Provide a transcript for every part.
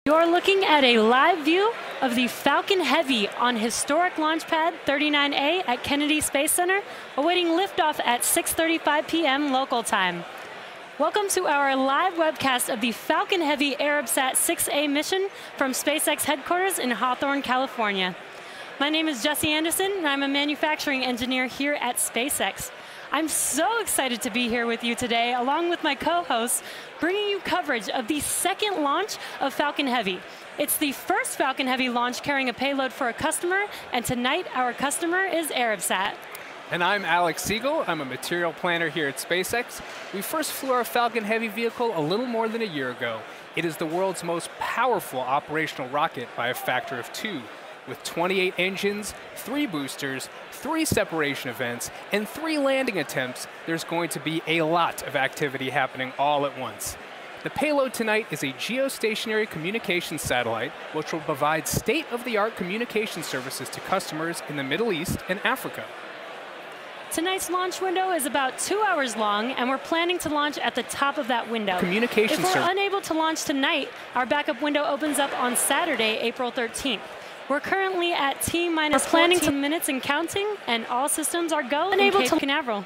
You're looking at a live view of the Falcon Heavy on historic launch pad 39A at Kennedy Space Center, awaiting liftoff at 6:35 p.m. local time. Welcome to our live webcast of the Falcon Heavy Arabsat 6A mission from SpaceX headquarters in Hawthorne, California. My name is Jesse Anderson, and I'm a manufacturing engineer here at SpaceX. I'm so excited to be here with you today, along with my co-hosts, bringing you coverage of the second launch of Falcon Heavy. It's the first Falcon Heavy launch carrying a payload for a customer, and tonight our customer is Arabsat. And I'm Alex Siegel. I'm a material planner here at SpaceX. We first flew our Falcon Heavy vehicle a little more than a year ago. It is the world's most powerful operational rocket by a factor of 2. With 28 engines, 3 boosters, 3 separation events, and 3 landing attempts, there's going to be a lot of activity happening all at once. The payload tonight is a geostationary communications satellite, which will provide state-of-the-art communication services to customers in the Middle East and Africa. Tonight's launch window is about 2 hours long, and we're planning to launch at the top of that window. If we're unable to launch tonight, our backup window opens up on Saturday, April 13th. We're currently at T-minus 14 minutes and counting, and all systems are go in Cape Canaveral.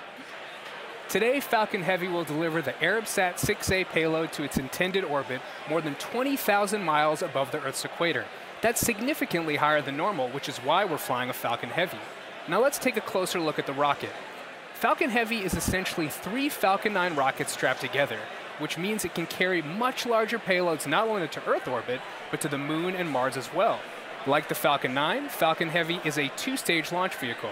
Today, Falcon Heavy will deliver the Arabsat 6A payload to its intended orbit more than 20,000 miles above the Earth's equator. That's significantly higher than normal, which is why we're flying a Falcon Heavy. Now let's take a closer look at the rocket. Falcon Heavy is essentially 3 Falcon 9 rockets strapped together, which means it can carry much larger payloads not only to Earth orbit, but to the Moon and Mars as well. Like the Falcon 9, Falcon Heavy is a 2-stage launch vehicle.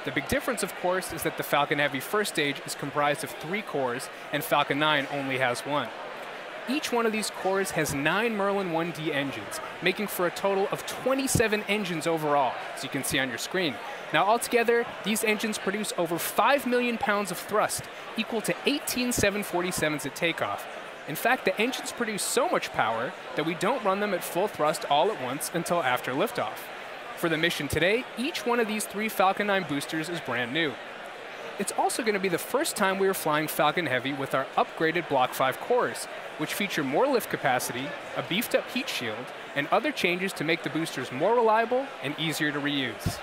The big difference, of course, is that the Falcon Heavy first stage is comprised of 3 cores, and Falcon 9 only has 1. Each one of these cores has 9 Merlin 1D engines, making for a total of 27 engines overall, as you can see on your screen. Now, altogether, these engines produce over 5 million pounds of thrust, equal to 18 747s at takeoff. In fact, the engines produce so much power that we don't run them at full thrust all at once until after liftoff. For the mission today, each one of these 3 Falcon 9 boosters is brand new. It's also going to be the first time we are flying Falcon Heavy with our upgraded Block 5 cores, which feature more lift capacity, a beefed-up heat shield, and other changes to make the boosters more reliable and easier to reuse.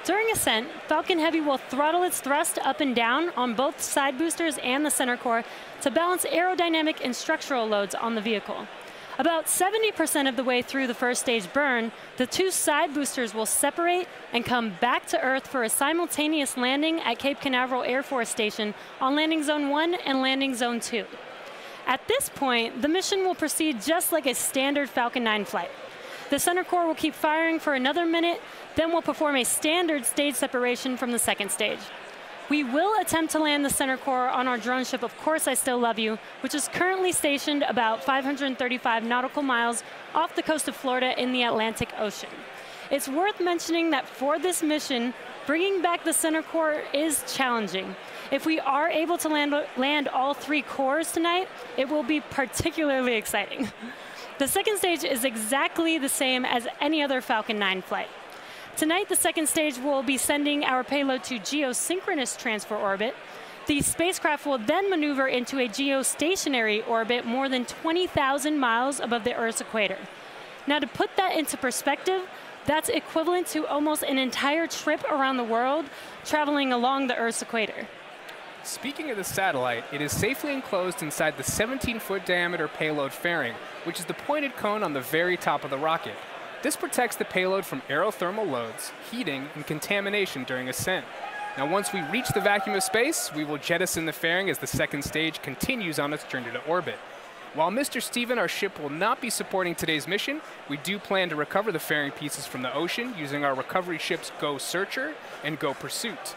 During Ascent, Falcon Heavy will throttle its thrust up and down on both side boosters and the center core to balance aerodynamic and structural loads on the vehicle. About 70% of the way through the first stage burn, the 2 side boosters will separate and come back to Earth for a simultaneous landing at Cape Canaveral Air Force Station on Landing Zone 1 and Landing Zone 2. At this point, the mission will proceed just like a standard Falcon 9 flight. The center core will keep firing for another minute, then we'll perform a standard stage separation from the second stage. We will attempt to land the center core on our drone ship, Of Course I Still Love You, which is currently stationed about 535 nautical miles off the coast of Florida in the Atlantic Ocean. It's worth mentioning that for this mission, bringing back the center core is challenging. If we are able to land all 3 cores tonight, it will be particularly exciting. The second stage is exactly the same as any other Falcon 9 flight. Tonight, the second stage will be sending our payload to geosynchronous transfer orbit. The spacecraft will then maneuver into a geostationary orbit more than 20,000 miles above the Earth's equator. Now, to put that into perspective, that's equivalent to almost an entire trip around the world, traveling along the Earth's equator. Speaking of the satellite, it is safely enclosed inside the 17-foot diameter payload fairing, which is the pointed cone on the very top of the rocket. This protects the payload from aerothermal loads, heating, and contamination during ascent. Now, once we reach the vacuum of space, we will jettison the fairing as the second stage continues on its journey to orbit. While Mr. Steven, our ship, will not be supporting today's mission, we do plan to recover the fairing pieces from the ocean using our recovery ships Go Searcher and Go Pursuit.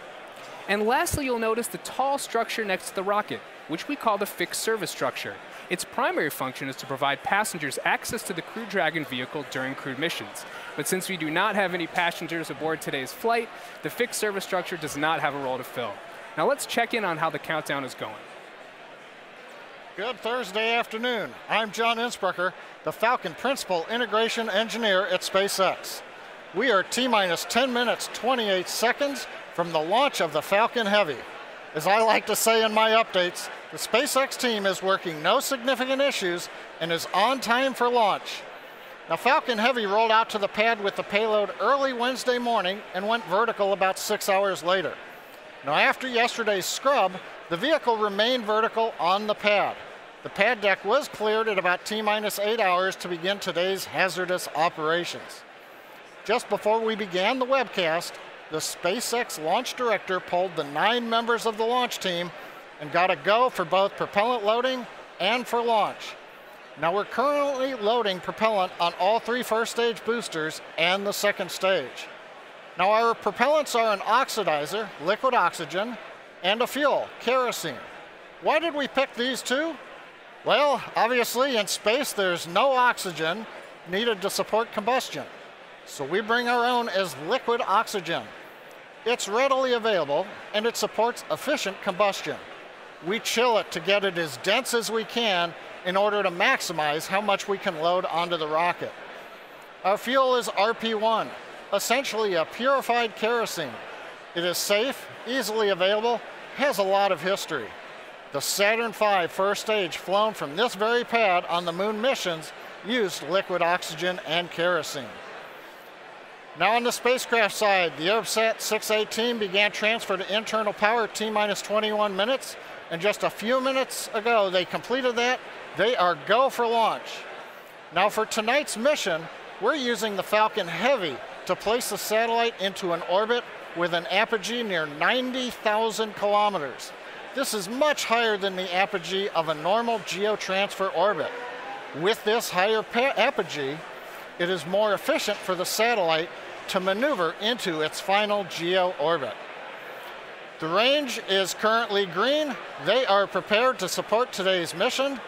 And lastly, you'll notice the tall structure next to the rocket, which we call the fixed service structure. Its primary function is to provide passengers access to the Crew Dragon vehicle during crewed missions. But since we do not have any passengers aboard today's flight, the fixed service structure does not have a role to fill. Now let's check in on how the countdown is going. Good Thursday afternoon. I'm John Innsbrucker, the Falcon Principal Integration Engineer at SpaceX. We are T-minus 10 minutes, 28 seconds from the launch of the Falcon Heavy. As I like to say in my updates, the SpaceX team is working no significant issues and is on time for launch. Now, Falcon Heavy rolled out to the pad with the payload early Wednesday morning and went vertical about 6 hours later. Now, after yesterday's scrub, the vehicle remained vertical on the pad. The pad deck was cleared at about T-minus 8 hours to begin today's hazardous operations. Just before we began the webcast, the SpaceX launch director polled the 9 members of the launch team and got a go for both propellant loading and for launch. Now, we're currently loading propellant on all 3 first stage boosters and the second stage. Now, our propellants are an oxidizer, liquid oxygen, and a fuel, kerosene. Why did we pick these 2? Well, obviously in space there's no oxygen needed to support combustion. So we bring our own as liquid oxygen. It's readily available and it supports efficient combustion. We chill it to get it as dense as we can in order to maximize how much we can load onto the rocket. Our fuel is RP1, essentially a purified kerosene. It is safe, easily available, has a lot of history. The Saturn V first stage flown from this very pad on the moon missions used liquid oxygen and kerosene. Now on the spacecraft side, the Arabsat 6A team began transfer to internal power at T-minus 21 minutes, and just a few minutes ago they completed that. They are go for launch. Now for tonight's mission, we're using the Falcon Heavy to place the satellite into an orbit with an apogee near 90,000 kilometers. This is much higher than the apogee of a normal geotransfer orbit. With this higher apogee, it is more efficient for the satellite to maneuver into its final geo orbit. The range is currently green. They are prepared to support today's mission.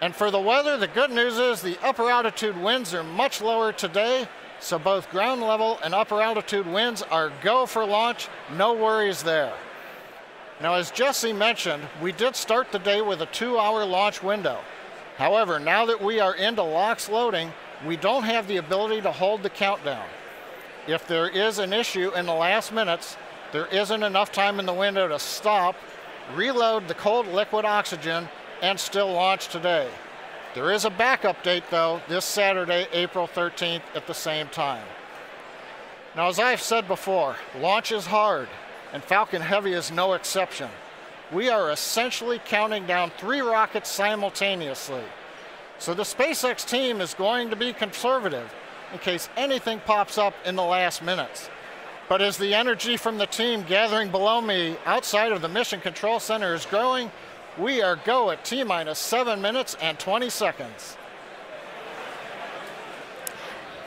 And for the weather, the good news is the upper altitude winds are much lower today, so both ground level and upper altitude winds are go for launch, no worries there. Now, as Jesse mentioned, we did start the day with a 2-hour launch window. However, now that we are into LOX loading, we don't have the ability to hold the countdown. If there is an issue in the last minutes, there isn't enough time in the window to stop, reload the cold liquid oxygen, and still launch today. There is a backup date, though, this Saturday, April 13th at the same time. Now, as I've said before, launch is hard, and Falcon Heavy is no exception. We are essentially counting down 3 rockets simultaneously. So the SpaceX team is going to be conservative in case anything pops up in the last minutes. But as the energy from the team gathering below me outside of the Mission Control Center is growing, we are go at T-minus 7 minutes and 20 seconds.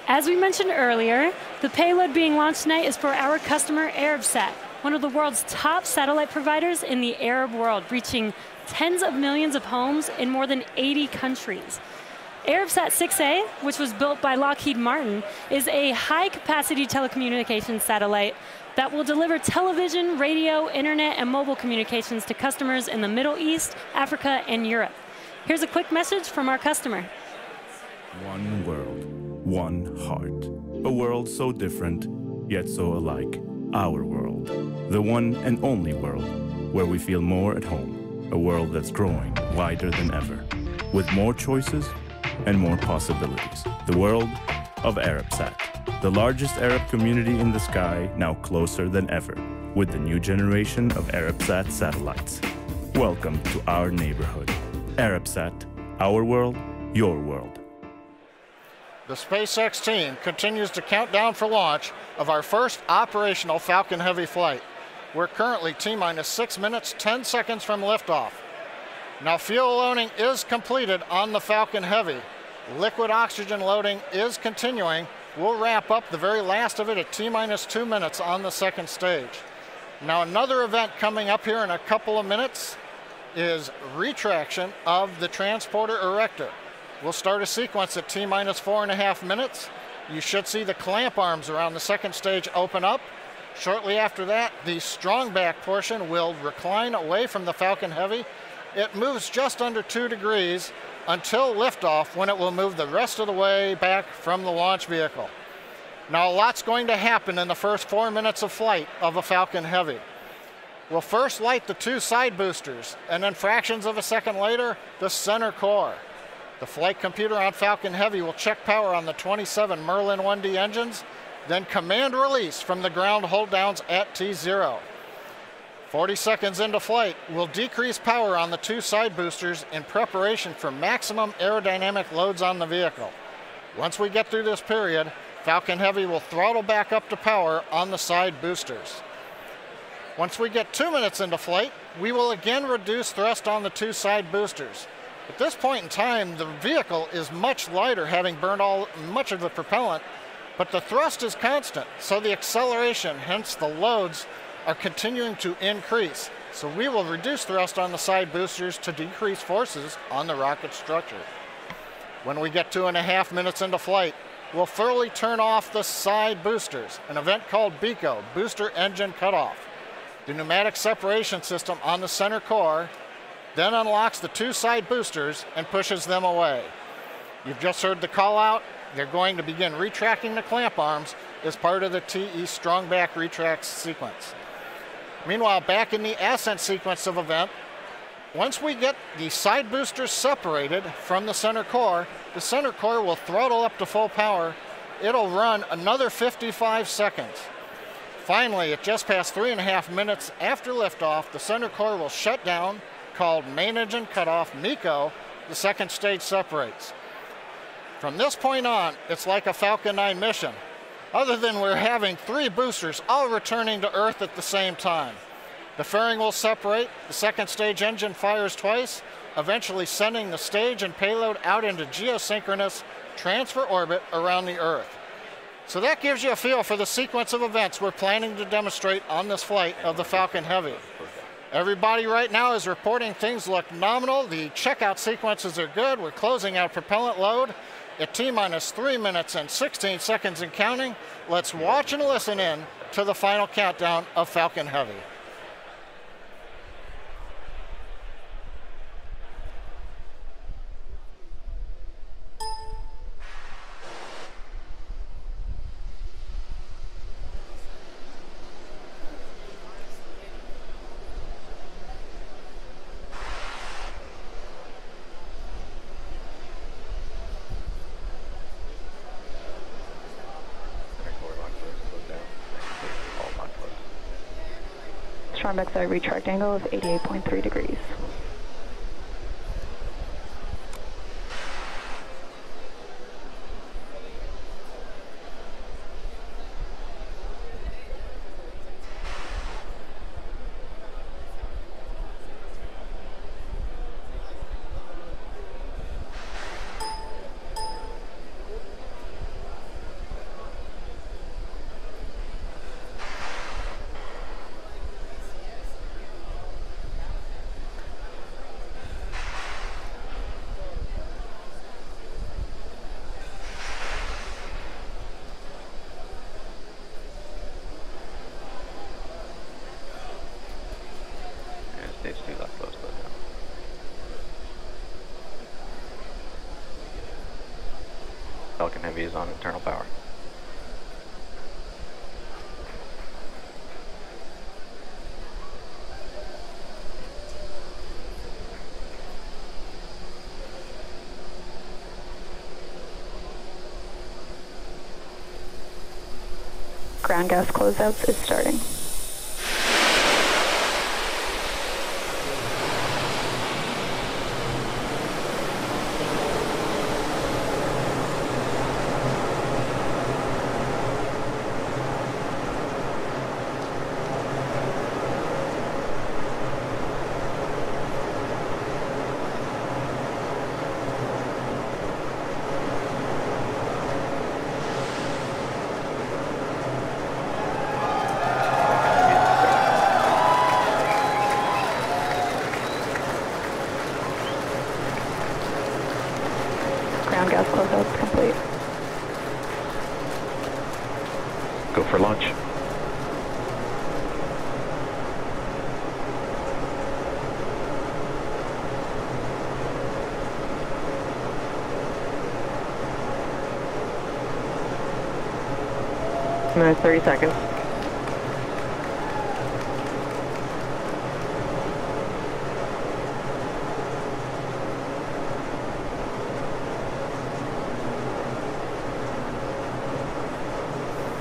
As we mentioned earlier, the payload being launched tonight is for our customer Arabsat, one of the world's top satellite providers in the Arab world, reaching tens of millions of homes in more than 80 countries. Arabsat 6A, which was built by Lockheed Martin, is a high-capacity telecommunications satellite that will deliver television, radio, internet, and mobile communications to customers in the Middle East, Africa, and Europe. Here's a quick message from our customer. One world, one heart. A world so different, yet so alike. Our world. The one and only world, where we feel more at home. A world that's growing wider than ever, with more choices and more possibilities. The world of Arabsat, the largest Arab community in the sky, now closer than ever, with the new generation of Arabsat satellites. Welcome to our neighborhood. Arabsat, our world, your world. The SpaceX team continues to count down for launch of our first operational Falcon Heavy flight. We're currently T-minus 6 minutes, 10 seconds from liftoff. Now, fuel loading is completed on the Falcon Heavy. Liquid oxygen loading is continuing. We'll wrap up the very last of it at T-minus 2 minutes on the second stage. Now, another event coming up here in a couple of minutes is retraction of the transporter erector. We'll start a sequence at T-minus 4.5 minutes. You should see the clamp arms around the second stage open up. Shortly after that, the strong back portion will recline away from the Falcon Heavy. It moves just under 2 degrees until liftoff, when it will move the rest of the way back from the launch vehicle. Now, a lot's going to happen in the first 4 minutes of flight of a Falcon Heavy. We'll first light the 2 side boosters, and then fractions of a second later, the center core. The flight computer on Falcon Heavy will check power on the 27 Merlin 1D engines, then command release from the ground hold downs at T0. 40 seconds into flight, we'll decrease power on the 2 side boosters in preparation for maximum aerodynamic loads on the vehicle. Once we get through this period, Falcon Heavy will throttle back up to power on the side boosters. Once we get 2 minutes into flight, we will again reduce thrust on the 2 side boosters. At this point in time, the vehicle is much lighter, having burned much of the propellant, but the thrust is constant, so the acceleration, hence the loads, are continuing to increase. So we will reduce thrust on the side boosters to decrease forces on the rocket structure. When we get 2.5 minutes into flight, we'll fully turn off the side boosters, an event called BECO, Booster Engine Cutoff. The pneumatic separation system on the center core then unlocks the 2 side boosters and pushes them away. You've just heard the call out. They're going to begin retracting the clamp arms as part of the TE Strongback retract sequence. Meanwhile, back in the Ascent sequence of event, once we get the side boosters separated from the center core will throttle up to full power. It'll run another 55 seconds. Finally, at just past 3.5 minutes after liftoff, the center core will shut down, called Main Engine Cutoff, MECO. The second stage separates. From this point on, it's like a Falcon 9 mission, other than we're having 3 boosters all returning to Earth at the same time. The fairing will separate, the second stage engine fires twice, eventually sending the stage and payload out into geosynchronous transfer orbit around the Earth. So that gives you a feel for the sequence of events we're planning to demonstrate on this flight of the Falcon Heavy. Everybody right now is reporting things look nominal. The checkout sequences are good. We're closing out propellant load at T-minus 3 minutes and 16 seconds and counting. Let's watch and listen in to the final countdown of Falcon Heavy. Backside retract angle of 88.3 degrees. Falcon Heavy is on internal power. Ground gas closeouts is starting. Ground gas closeouts complete. Go for launch. Minutes 30 seconds.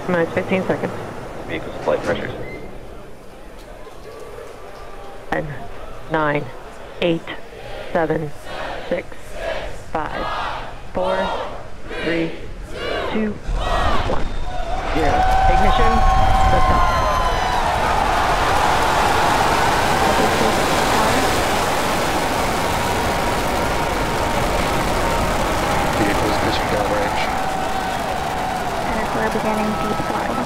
Minus 15 seconds. Vehicle's flight pressures. 10, 9, 8, 7, 6, 5, 4, 3, 2, 1, 0. Ignition, liftoff. Vehicle's pitching downrange. And we're beginning deep throttle.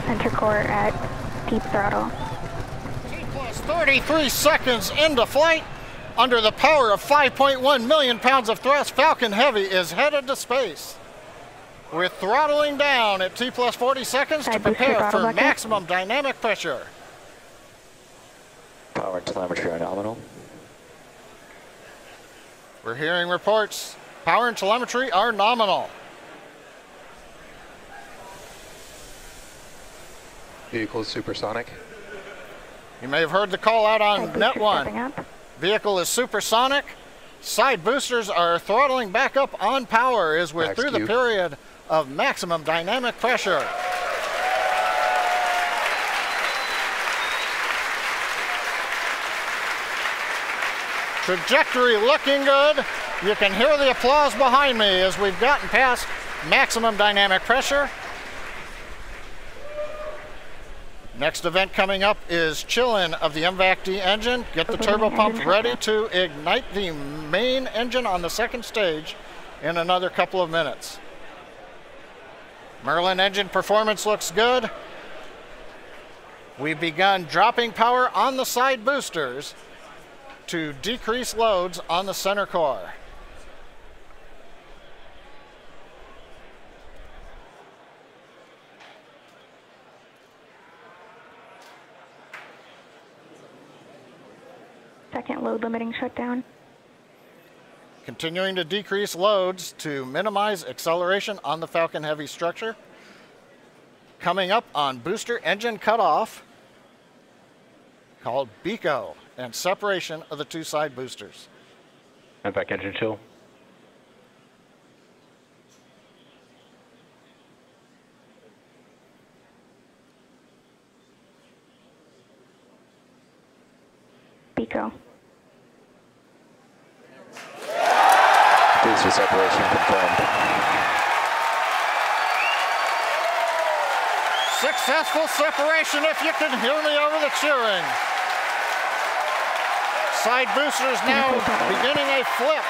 Center core at deep throttle. T-plus 33 seconds into flight. Under the power of 5.1 million pounds of thrust, Falcon Heavy is headed to space. We're throttling down at T-plus 40 seconds to prepare for maximum dynamic pressure. Power and telemetry are nominal. We're hearing reports. Power and telemetry are nominal. Vehicle is supersonic. You may have heard the call out on Net 1. Vehicle is supersonic. Side boosters are throttling back up on power as we're through the period of maximum dynamic pressure. Trajectory looking good. You can hear the applause behind me as we've gotten past maximum dynamic pressure. Next event coming up is chill-in of the MVAC-D engine. Get the turbo pump ready to ignite the main engine on the second stage in another couple of minutes. Merlin engine performance looks good. We've begun dropping power on the side boosters to decrease loads on the center core. Second load limiting shutdown. Continuing to decrease loads to minimize acceleration on the Falcon Heavy structure. Coming up on booster engine cutoff, called BECO, and separation of the two side boosters. MVAC engine chill. BECO. Booster separation confirmed. Successful separation, if you can hear me over the cheering. Side boosters now beginning a flip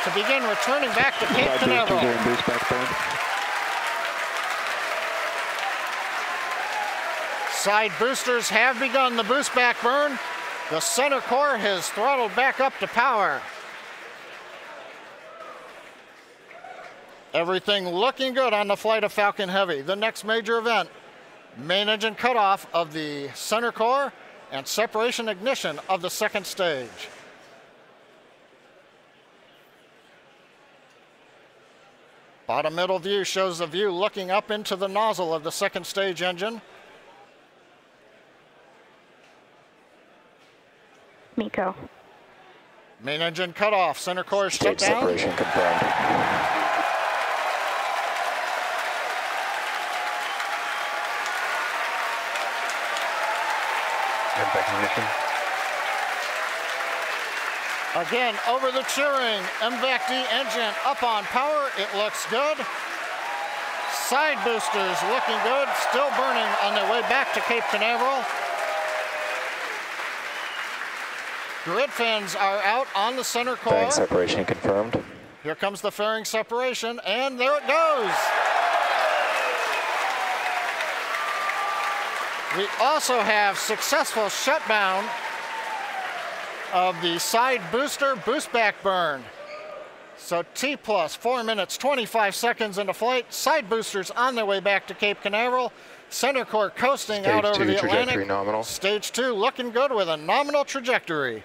to begin returning back to Cape Canaveral. Boost back burn. Side boosters have begun the boost back burn. The center core has throttled back up to power. Everything looking good on the flight of Falcon Heavy. The next major event, main engine cutoff of the center core and separation ignition of the second stage. Bottom middle view shows the view looking up into the nozzle of the second stage engine. MECO. Main engine cutoff, center core shut Stage down. separation confirmed. MVAC ignition. Again, over the cheering, MVAC-D engine up on power. It looks good. Side boosters looking good, still burning on their way back to Cape Canaveral. Grid fins are out on the center core. Fairing separation confirmed. Here comes the fairing separation, and there it goes. We also have successful shutdown of the side booster boost back burn. So T plus 4 minutes, 25 seconds into flight. Side boosters on their way back to Cape Canaveral. Center core coasting out over the Atlantic. Trajectory nominal. Stage 2 looking good with a nominal trajectory.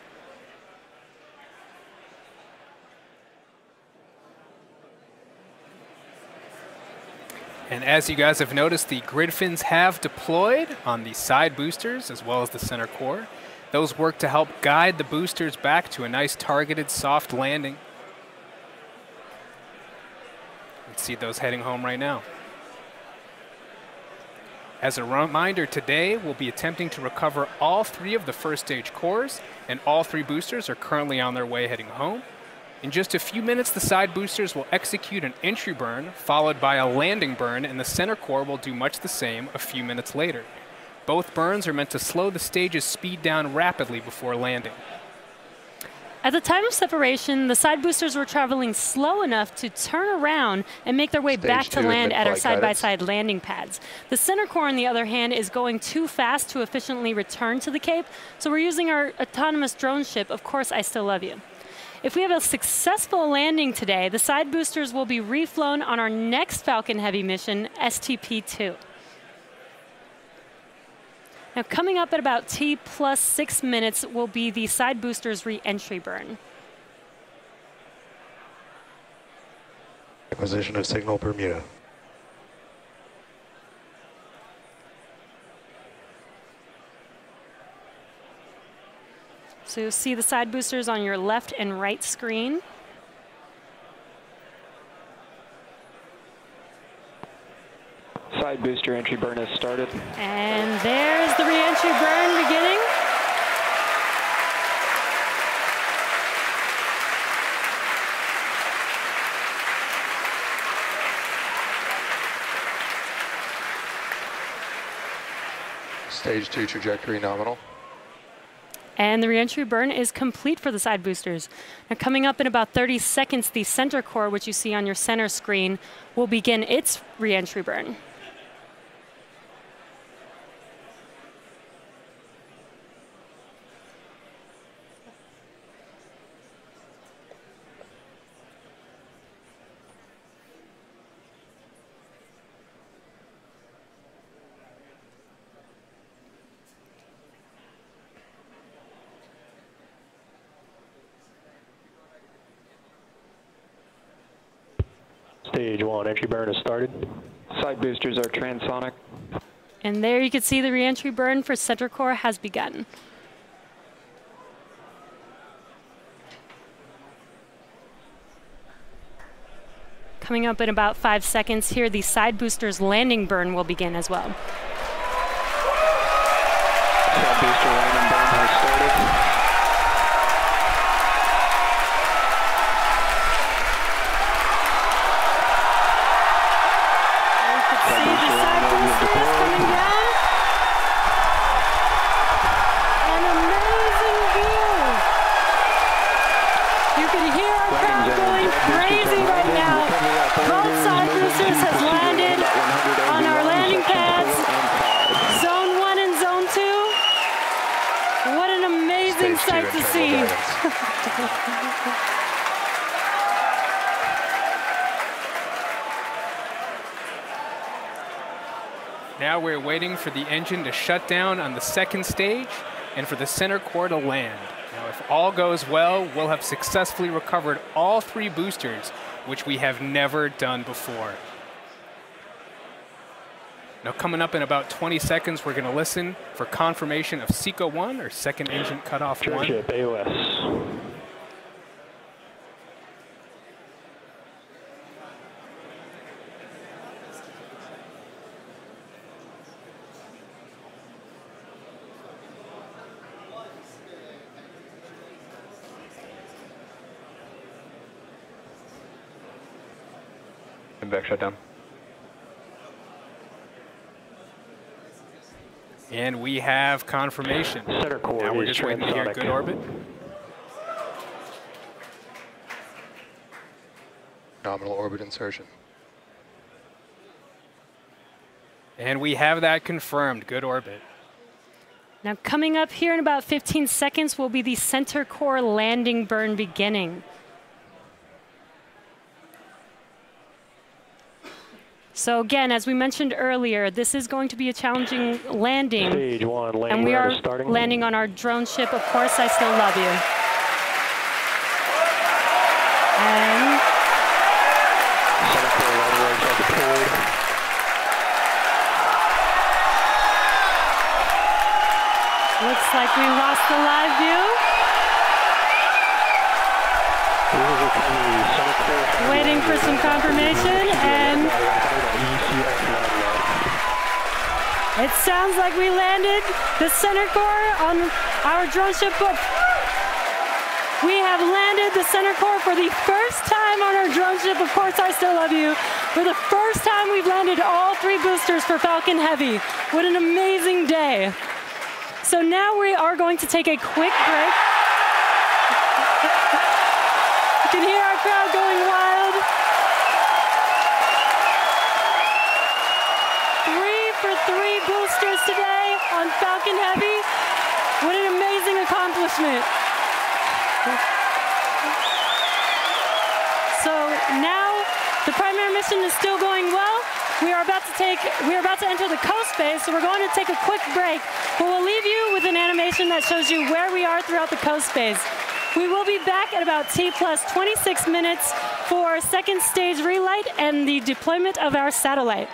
And as you guys have noticed, the grid fins have deployed on the side boosters as well as the center core. Those work to help guide the boosters back to a nice targeted soft landing. Let's see those heading home right now. As a reminder, today we'll be attempting to recover all 3 of the first stage cores, and all 3 boosters are currently on their way heading home. In just a few minutes, the side boosters will execute an entry burn, followed by a landing burn, and the center core will do much the same a few minutes later. Both burns are meant to slow the stage's speed down rapidly before landing. At the time of separation, the side boosters were traveling slow enough to turn around and make their way back to land at our side-by-side landing pads. The center core, on the other hand, is going too fast to efficiently return to the Cape, so we're using our autonomous drone ship, Of Course I Still Love You. If we have a successful landing today, the side boosters will be reflown on our next Falcon Heavy mission, STP-2. Now, coming up at about T plus 6 minutes will be the side boosters re-entry burn. Acquisition of signal Bermuda. So you'll see the side boosters on your left and right screen. Side booster entry burn has started. And there's the re-entry burn beginning. Stage 2 trajectory nominal. And the re-entry burn is complete for the side boosters. Now, coming up in about 30 seconds, the center core, which you see on your center screen, will begin its re-entry burn. Stage 1 entry burn has started. Side boosters are transonic. And there you can see the re-entry burn for center core has begun. Coming up in about 5 seconds here, the side boosters landing burn will begin as well. Side booster landing burn has started. Sight to see. Now we're waiting for the engine to shut down on the second stage and for the center core to land. Now, if all goes well, we'll have successfully recovered all 3 boosters, which we have never done before. Now, coming up in about 20 seconds, we're going to listen for confirmation of SECO 1, or second engine cutoff 1. Ship AOS. Back shutdown. And we have confirmation. Center core now we're is just waiting to hear good orbit. Nominal orbit insertion. And we have that confirmed, good orbit. Now, coming up here in about 15 seconds will be the center core landing burn beginning. So again, as we mentioned earlier, this is going to be a challenging landing. Stage 1 landing and we are starting. landing on our drone ship, Of Course I Still Love You. And center core landing legs are deployed. Looks like we lost the live view. Waiting for some confirmation, and it sounds like we landed the center core on our drone ship. We have landed the center core for the first time on our drone ship. Of course, I still love you. For the first time, we've landed all 3 boosters for Falcon Heavy. What an amazing day. So now we are going to take a quick break. You can hear our crowd going wild. 3 for 3 boosters today on Falcon Heavy. What an amazing accomplishment. So now the primary mission is still going well. We are about to enter the coast phase, so we're going to take a quick break, but we'll leave you with an animation that shows you where we are throughout the coast phase. We will be back at about T plus 26 minutes for second stage relight and the deployment of our satellite.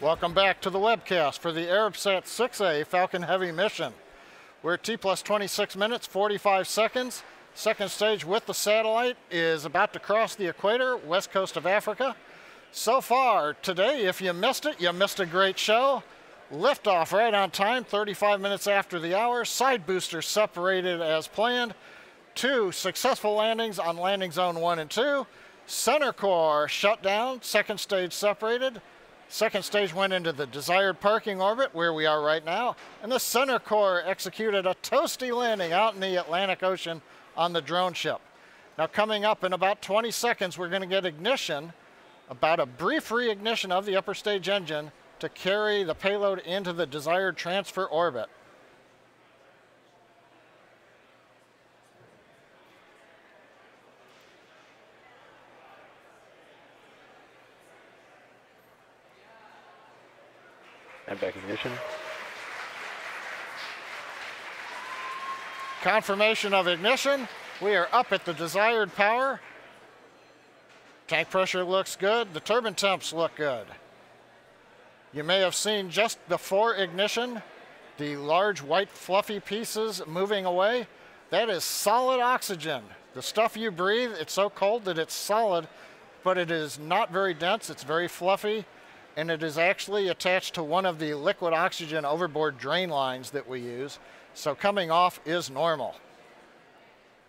Welcome back to the webcast for the Arabsat 6A Falcon Heavy mission. We're at T plus 26 minutes, 45 seconds. Second stage with the satellite is about to cross the equator, west coast of Africa. So far today, if you missed it, you missed a great show. Liftoff right on time, 35 minutes after the hour. Side boosters separated as planned. 2 successful landings on landing zone 1 and 2. Center core shut down, second stage separated. Second stage went into the desired parking orbit, where we are right now, and the center core executed a toasty landing out in the Atlantic Ocean on the drone ship. Now coming up in about 20 seconds, we're going to get ignition, about a brief reignition of the upper stage engine to carry the payload into the desired transfer orbit. And back ignition. Confirmation of ignition. We are up at the desired power. Tank pressure looks good. The turbine temps look good. You may have seen just before ignition the large white fluffy pieces moving away. That is solid oxygen. The stuff you breathe, it's so cold that it's solid, but it is not very dense. It's very fluffy. And it is actually attached to one of the liquid oxygen overboard drain lines that we use. So coming off is normal.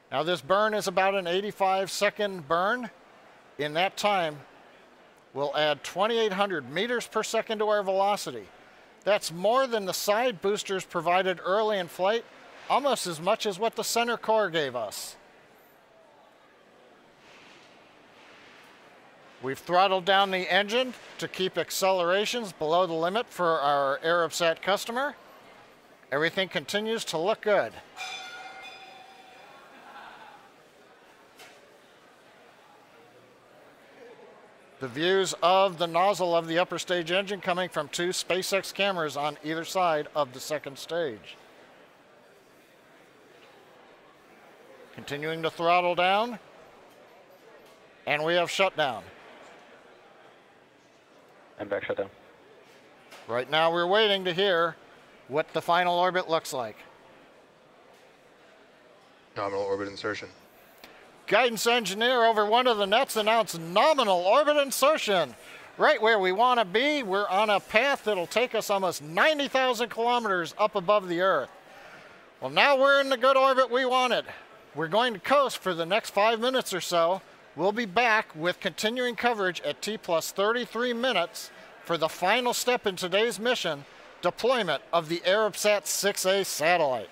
Now this burn is about an 85-second burn. In that time, we'll add 2,800 meters per second to our velocity. That's more than the side boosters provided early in flight, almost as much as what the center core gave us. We've throttled down the engine to keep accelerations below the limit for our Arabsat customer. Everything continues to look good. The views of the nozzle of the upper stage engine coming from 2 SpaceX cameras on either side of the second stage. Continuing to throttle down, and we have shutdown. And back shutdown. Right now we're waiting to hear what the final orbit looks like. Nominal orbit insertion. Guidance engineer over one of the nets announced nominal orbit insertion. Right where we want to be. We're on a path that'll take us almost 90,000 kilometers up above the Earth. Well, now we're in the good orbit we wanted. We're going to coast for the next 5 minutes or so. We'll be back with continuing coverage at T plus 33 minutes for the final step in today's mission, deployment of the Arabsat 6A satellite.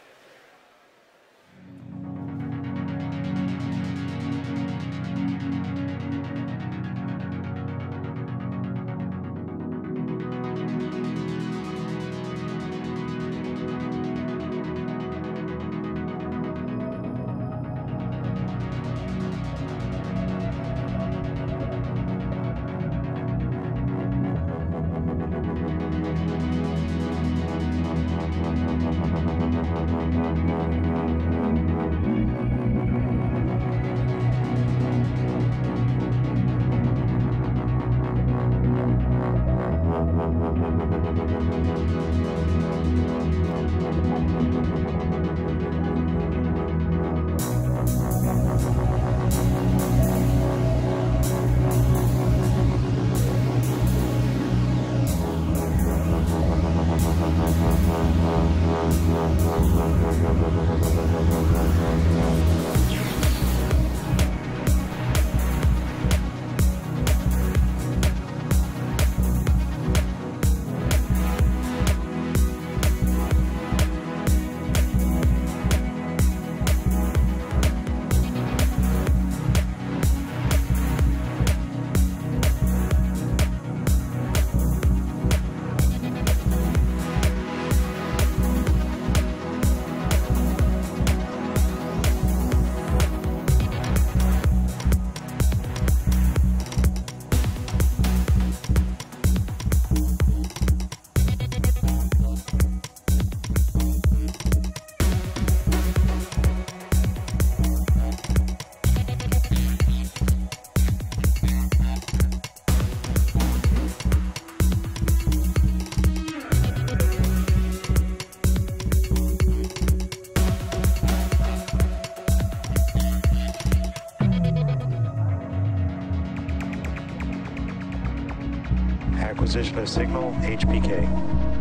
Acquisition of signal, HPK.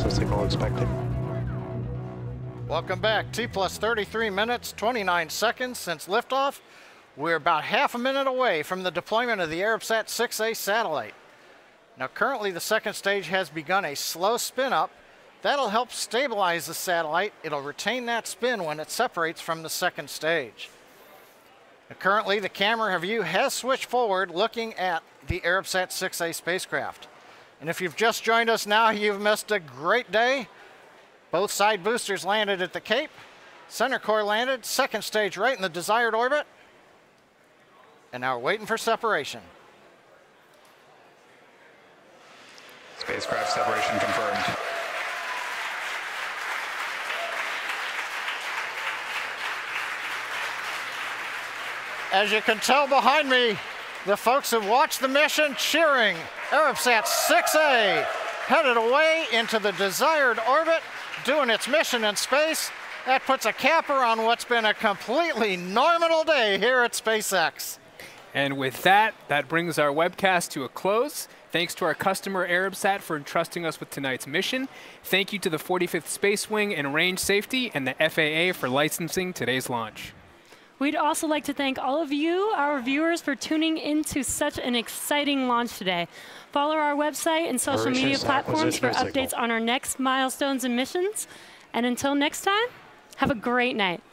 Signal expected. Welcome back. T plus 33 minutes, 29 seconds since liftoff. We're about half a minute away from the deployment of the Arabsat 6A satellite. Now currently the second stage has begun a slow spin up. That'll help stabilize the satellite. It'll retain that spin when it separates from the second stage. Now, currently the camera view has switched forward looking at the Arabsat 6A spacecraft. And if you've just joined us now, you've missed a great day. Both side boosters landed at the Cape. Center core landed, second stage right in the desired orbit. And now we're waiting for separation. Spacecraft separation confirmed. As you can tell behind me, the folks who watched the mission cheering. Arabsat 6A headed away into the desired orbit, doing its mission in space. That puts a capper on what's been a completely normal day here at SpaceX. And with that, that brings our webcast to a close. Thanks to our customer Arabsat for entrusting us with tonight's mission. Thank you to the 45th Space Wing and Range Safety and the FAA for licensing today's launch. We'd also like to thank all of you, our viewers, for tuning into such an exciting launch today. Follow our website and social media platforms for updates on our next milestones and missions. And until next time, have a great night.